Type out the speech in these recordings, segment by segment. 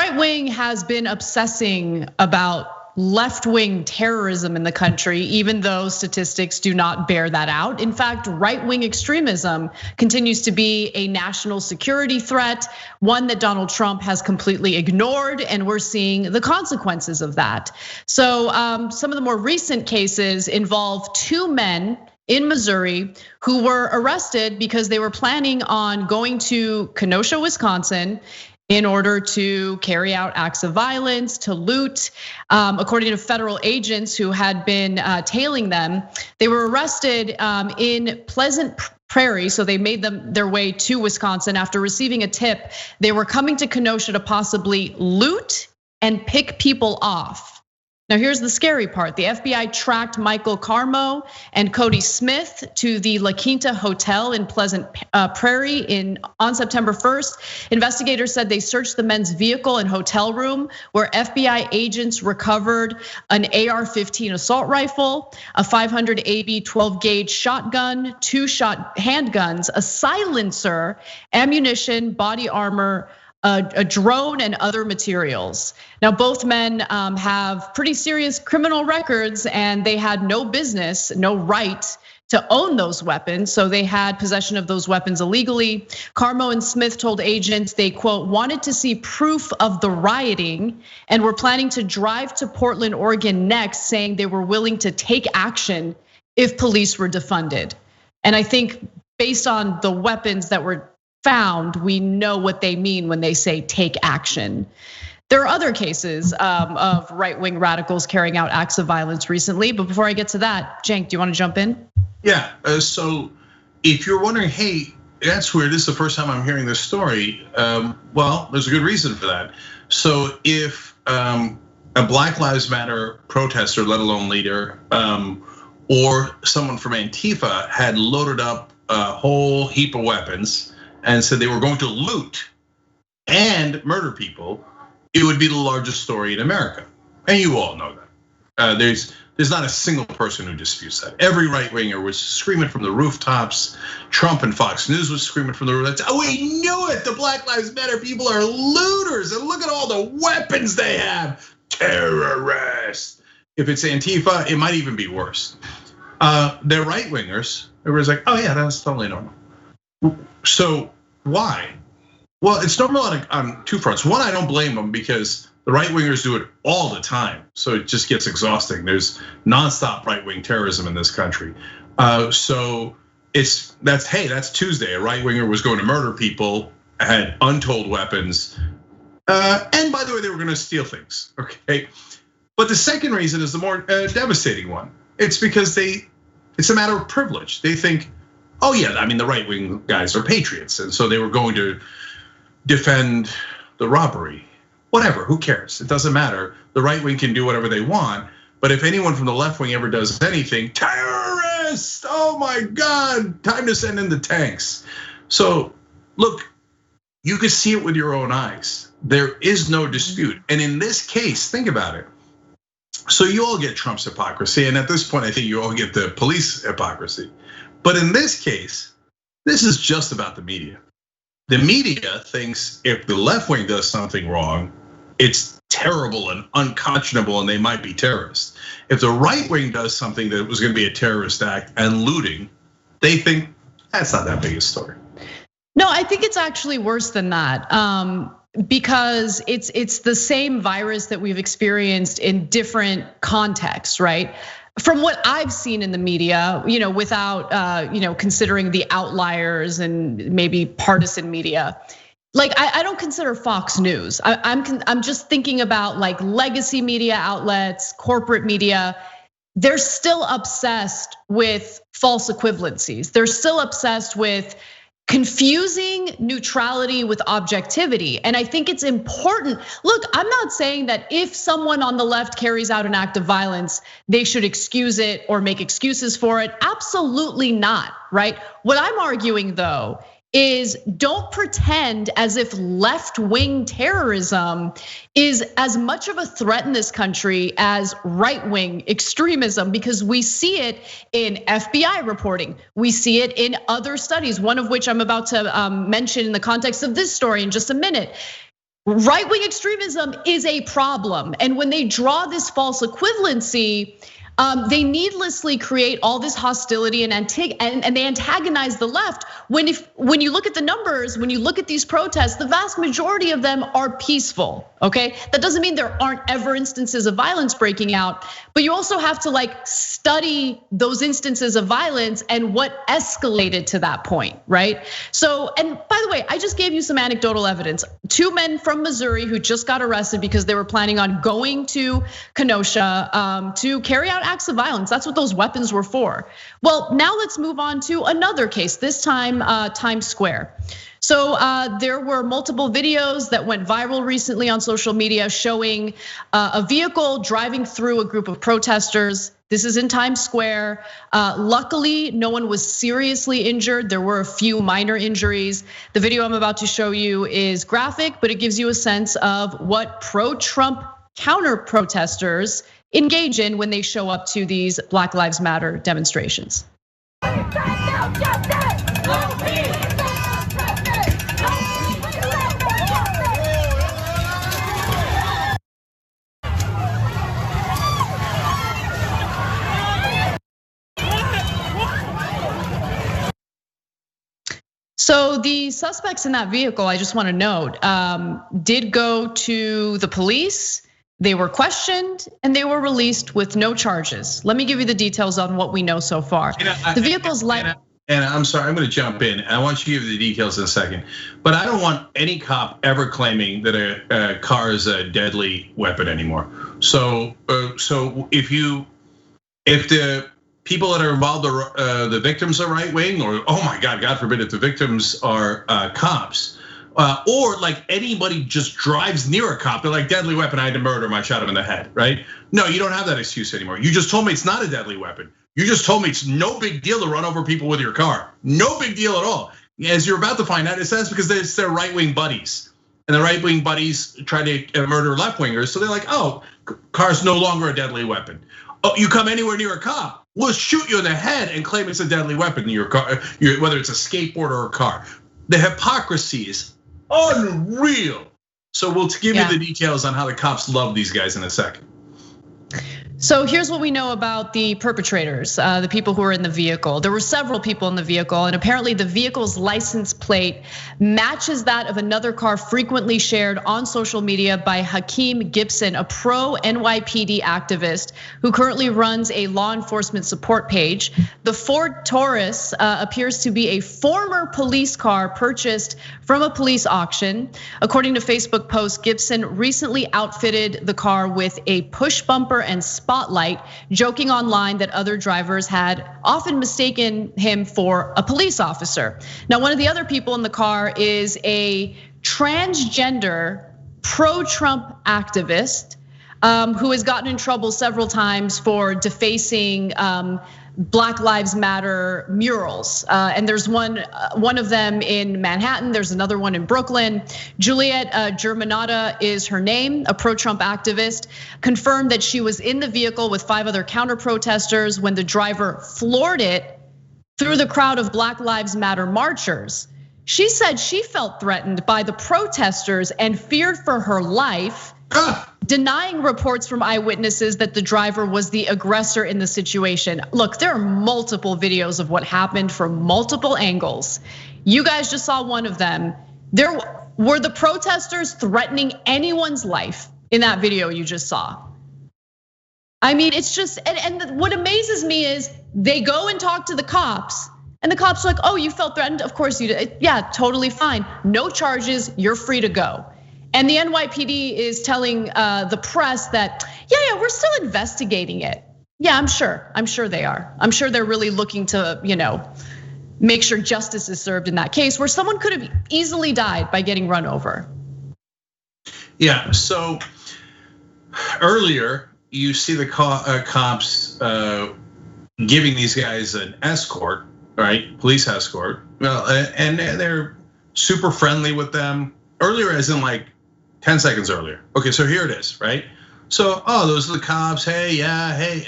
right wing has been obsessing about left-wing terrorism in the country, even though statistics do not bear that out. In fact, right-wing extremism continues to be a national security threat, one that Donald Trump has completely ignored, and we're seeing the consequences of that. So some of the more recent cases involve 2 men in Missouri who were arrested because they were planning on going to Kenosha, Wisconsin, in order to carry out acts of violence, to loot. According to federal agents who had been tailing them, they were arrested in Pleasant Prairie, so they made their way to Wisconsin after receiving a tip. They were coming to Kenosha to possibly loot and pick people off. Now here's the scary part. The FBI tracked Michael Karmo and Cody Smith to the La Quinta Hotel in Pleasant Prairie on September 1st. Investigators said they searched the men's vehicle and hotel room, where FBI agents recovered an AR-15 assault rifle, a 500 AB 12-gauge shotgun, 2 handguns, a silencer, ammunition, body armor, a drone, and other materials. Now, both men have pretty serious criminal records, and they had no business, no right to own those weapons. So they had possession of those weapons illegally. Karmo and Smith told agents they, quote, wanted to see proof of the rioting and were planning to drive to Portland, Oregon next, saying they were willing to take action if police were defunded. And I think based on the weapons that were found, we know what they mean when they say take action. There are other cases of right-wing radicals carrying out acts of violence recently, but before I get to that, Cenk, do you want to jump in? Yeah, so if you're wondering, hey, that's weird, this is the first time I'm hearing this story. Well, there's a good reason for that. So if a Black Lives Matter protester, let alone leader, or someone from Antifa had loaded up a whole heap of weapons and said they were going to loot and murder people, it would be the largest story in America. And you all know that. There's not a single person who disputes that. Every right winger was screaming from the rooftops. Trump and Fox News was screaming from the rooftops. Oh, we knew it, the Black Lives Matter people are looters, and look at all the weapons they have, terrorists. If it's Antifa, it might even be worse. They're right wingers. Everybody's like, oh yeah, that's totally normal. So why? Well, it's normal on 2 fronts. One, I don't blame them because the right wingers do it all the time. So it just gets exhausting. There's nonstop right wing terrorism in this country. So that's Tuesday. A right winger was going to murder people, had untold weapons. And by the way, they were going to steal things, okay? But the second reason is the more devastating one. It's because it's a matter of privilege. They think, oh yeah, I mean, the right wing guys are patriots. And so they were going to defend the robbery. Whatever, who cares? It doesn't matter. The right wing can do whatever they want. But if anyone from the left wing ever does anything, terrorists, oh my God, time to send in the tanks. So look, you can see it with your own eyes. There is no dispute. And in this case, think about it. So you all get Trump's hypocrisy. And at this point, I think you all get the police hypocrisy. But in this case, this is just about the media. The media thinks if the left wing does something wrong, it's terrible and unconscionable and they might be terrorists. If the right wing does something that was gonna be a terrorist act and looting, they think that's not that big a story. No, I think it's actually worse than that. Because it's the same virus that we've experienced in different contexts, right? From what I've seen in the media, without considering the outliers and maybe partisan media, like I don't consider Fox News. I'm just thinking about like legacy media outlets, corporate media. They're still obsessed with false equivalencies. They're still obsessed with confusing neutrality with objectivity. And I think it's important. Look, I'm not saying that if someone on the left carries out an act of violence, they should excuse it or make excuses for it. Absolutely not, right? What I'm arguing though is don't pretend as if left-wing terrorism is as much of a threat in this country as right-wing extremism, because we see it in FBI reporting. We see it in other studies, one of which I'm about to mention in the context of this story in just a minute. Right-wing extremism is a problem. And when they draw this false equivalency, they needlessly create all this hostility and they antagonize the left. When you look at the numbers, when you look at these protests, the vast majority of them are peaceful, okay? That doesn't mean there aren't ever instances of violence breaking out, but you also have to study those instances of violence and what escalated to that point, right? So, and by the way, I just gave you some anecdotal evidence. 2 men from Missouri who just got arrested because they were planning on going to Kenosha to carry out acts of violence. That's what those weapons were for. Well, now let's move on to another case, this time Times Square. So there were multiple videos that went viral recently on social media showing a vehicle driving through a group of protesters. This is in Times Square. Luckily, no one was seriously injured. There were a few minor injuries. The video I'm about to show you is graphic, but it gives you a sense of what pro-Trump counter protesters engage in when they show up to these Black Lives Matter demonstrations. So the suspects in that vehicle, I just want to note, did go to the police. They were questioned and they were released with no charges. Let me give you the details on what we know so far. The vehicle's like. And I'm sorry, I'm going to jump in. I want you to give the details in a second, but I don't want any cop ever claiming that a car is a deadly weapon anymore. So if the people that are involved, the victims are right wing, or oh my God forbid, if the victims are cops, or like anybody just drives near a cop, they're like deadly weapon. I had to murder him. I shot him in the head, right? No, you don't have that excuse anymore. You just told me it's not a deadly weapon. You just told me it's no big deal to run over people with your car. No big deal at all. As you're about to find out, it's because it's their right wing buddies, and the right wing buddies try to murder left wingers. So they're like, oh, car's no longer a deadly weapon. Oh, you come anywhere near a cop, we'll shoot you in the head and claim it's a deadly weapon in your car, whether it's a skateboard or a car. The hypocrisy is unreal. So we'll give you the details on how the cops love these guys in a second. So here's what we know about the perpetrators, the people who were in the vehicle. There were several people in the vehicle, and apparently the vehicle's license plate matches that of another car frequently shared on social media by Hakeem Gibson, a pro-NYPD activist who currently runs a law enforcement support page. The Ford Taurus appears to be a former police car purchased from a police auction. According to Facebook posts, Gibson recently outfitted the car with a push bumper and spotlight, joking online that other drivers had often mistaken him for a police officer. Now, one of the other people in the car is a transgender pro-Trump activist who has gotten in trouble several times for defacing Black Lives Matter murals, and there's one of them in Manhattan. There's another one in Brooklyn. Juliet Germanata is her name, a pro-Trump activist, confirmed that she was in the vehicle with 5 other counter protesters when the driver floored it through the crowd of Black Lives Matter marchers. She said she felt threatened by the protesters and feared for her life, denying reports from eyewitnesses that the driver was the aggressor in the situation. Look, there are multiple videos of what happened from multiple angles. You guys just saw one of them. Were the protesters threatening anyone's life in that video you just saw? I mean, it's just, and what amazes me is they go and talk to the cops, and the cops are like, oh, you felt threatened? Of course you did. Yeah, totally fine. No charges, you're free to go. And the NYPD is telling the press that, yeah, we're still investigating it. Yeah, I'm sure they are. I'm sure they're really looking to, make sure justice is served in that case where someone could have easily died by getting run over. Yeah, so earlier you see the cops giving these guys an escort, right? Police escort. Well, and they're super friendly with them. Earlier, as in like 10 seconds earlier. Okay, so here it is, right? So, those are the cops, hey,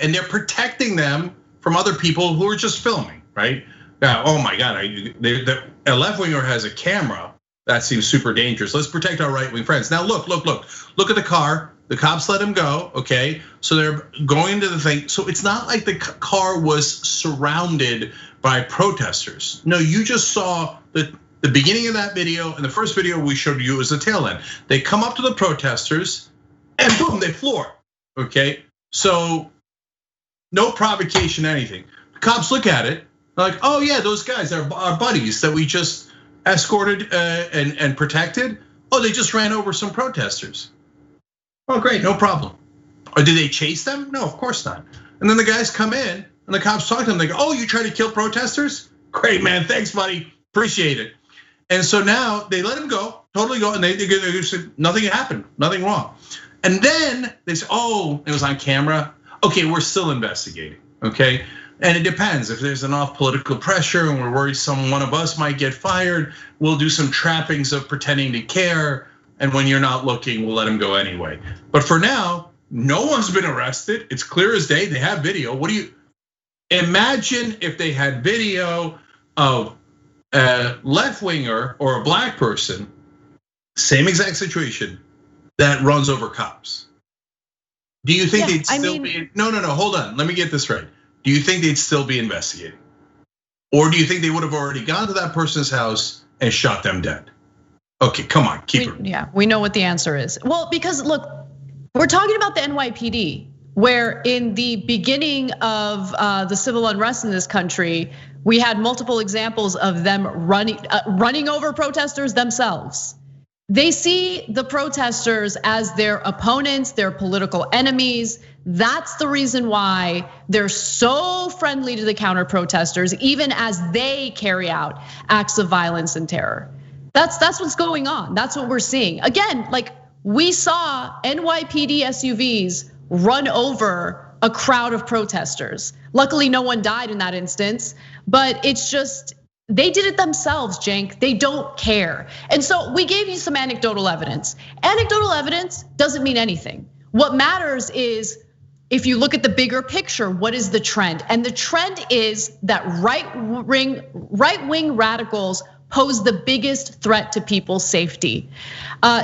and they're protecting them from other people who are just filming, right? Now, oh my God, a left winger has a camera That seems super dangerous. Let's protect our right-wing friends. Now look at the car. The cops let him go, okay? So they're going into the thing. So it's not like the car was surrounded by protesters. No, you just saw the beginning of that video, and the first video we showed you was the tail end. They come up to the protesters, and boom, they floor, okay? So no provocation, anything. The cops look at it, they're like, oh yeah, those guys are our buddies that we just escorted and protected. Oh, they just ran over some protesters. Oh, great, no problem. Or did they chase them? No, of course not. And then the guys come in and the cops talk to them. They go, oh, you trying to kill protesters? Great, man, thanks, buddy, appreciate it. And so now they let him go, totally go, and they said nothing happened, nothing wrong. And then they say, oh, it was on camera. Okay, we're still investigating, okay? And it depends. If there's enough political pressure and we're worried one of us might get fired, we'll do some trappings of pretending to care. And when you're not looking, we'll let him go anyway. But for now, no one's been arrested. It's clear as day. They have video. What do you imagine if they had video of a left winger or a black person, same exact situation, that runs over cops? Do you think they'd still be? No, hold on. Let me get this right. Do you think they'd still be investigating? Or do you think they would have already gone to that person's house and shot them dead? Okay, come on, keep it. Yeah, we know what the answer is. Well, because look, we're talking about the NYPD, where in the beginning of the civil unrest in this country, we had multiple examples of them running over protesters themselves. They see the protesters as their opponents, their political enemies. That's the reason why they're so friendly to the counter protesters, even as they carry out acts of violence and terror. That's what's going on. That's what we're seeing. Again, like we saw NYPD SUVs run over a crowd of protesters. Luckily, no one died in that instance, but it's just, they did it themselves, Cenk. They don't care. And so we gave you some anecdotal evidence. Anecdotal evidence doesn't mean anything. What matters is, if you look at the bigger picture, what is the trend? And the trend is that right-wing radicals pose the biggest threat to people's safety.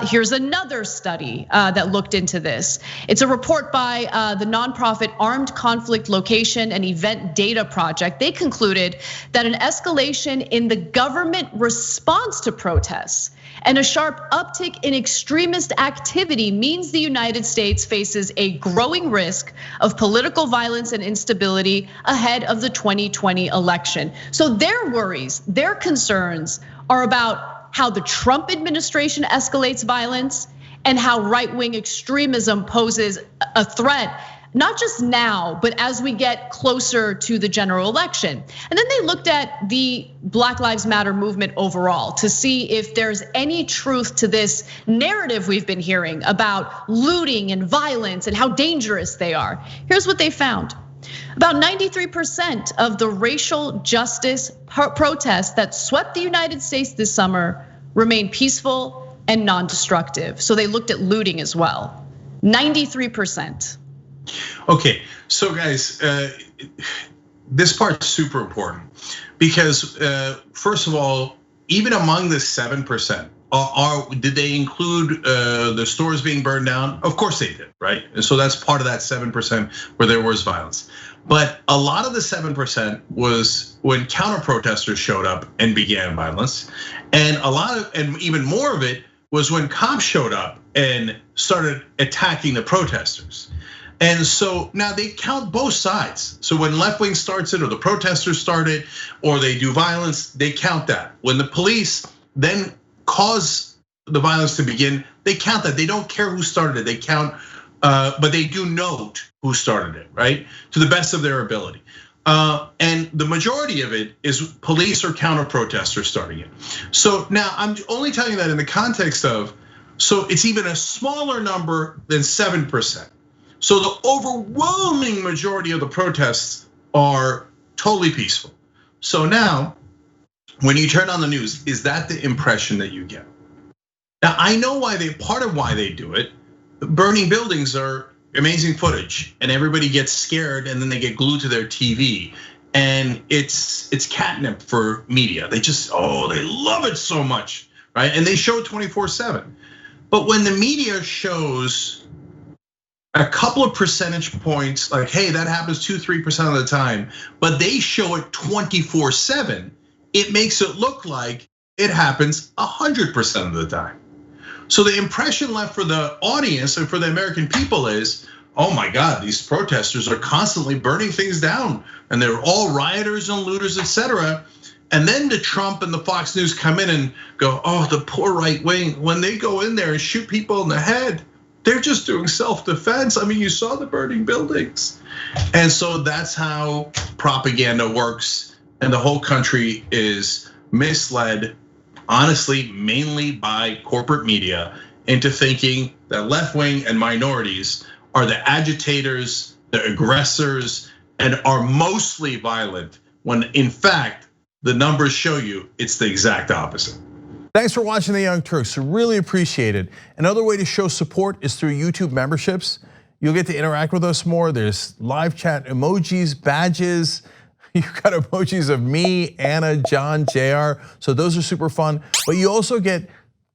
Here's another study that looked into this. It's a report by the nonprofit Armed Conflict Location and Event Data Project. They concluded that an escalation in the government response to protests and a sharp uptick in extremist activity means the United States faces a growing risk of political violence and instability ahead of the 2020 election. So their worries, their concerns are about how the Trump administration escalates violence and how right-wing extremism poses a threat, not just now, but as we get closer to the general election. And then they looked at the Black Lives Matter movement overall to see if there's any truth to this narrative we've been hearing about looting and violence and how dangerous they are. Here's what they found. About 93% of the racial justice protests that swept the United States this summer remained peaceful and non-destructive. So they looked at looting as well, 93%. Okay, so guys, this part's super important because first of all, even among the 7%, did they include the stores being burned down? Of course they did, right? And so that's part of that 7% where there was violence. But a lot of the 7% was when counter protesters showed up and began violence, and even more of it was when cops showed up and started attacking the protesters. And so now they count both sides. So when left wing starts it, or the protesters start it, or they do violence, they count that. When the police then cause the violence to begin, they count that. They don't care who started it. They count, but they do note who started it, right? To the best of their ability. And the majority of it is police or counter protesters starting it. So now I'm only telling you that in the context of, so it's even a smaller number than 7%. So the overwhelming majority of the protests are totally peaceful. So now, when you turn on the news, is that the impression that you get? Now, I know part of why they do it. Burning buildings are amazing footage, and everybody gets scared, and then they get glued to their TV. And it's catnip for media. They just, they love it so much, right? And they show it 24/7. But when the media shows a couple of percentage points, like, hey, that happens 2-3% of the time, but they show it 24/7, it makes it look like it happens 100% of the time. So the impression left for the audience and for the American people is, oh my God, these protesters are constantly burning things down and they're all rioters and looters, etc. And then the Trump and the Fox News come in and go, oh, the poor right wing, when they go in there and shoot people in the head, they're just doing self-defense. I mean, you saw the burning buildings. And so that's how propaganda works. And the whole country is misled, honestly, mainly by corporate media, into thinking that left wing and minorities are the agitators, the aggressors, and are mostly violent, when in fact, the numbers show you it's the exact opposite. Thanks for watching The Young Turks, really appreciate it. Another way to show support is through YouTube memberships. You'll get to interact with us more. There's live chat emojis, badges. You've got emojis of me, Anna, John, JR. So those are super fun. But you also get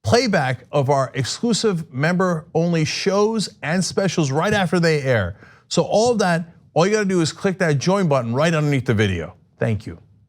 playback of our exclusive member-only shows and specials right after they air. So all of that, all you gotta do is click that join button right underneath the video. Thank you.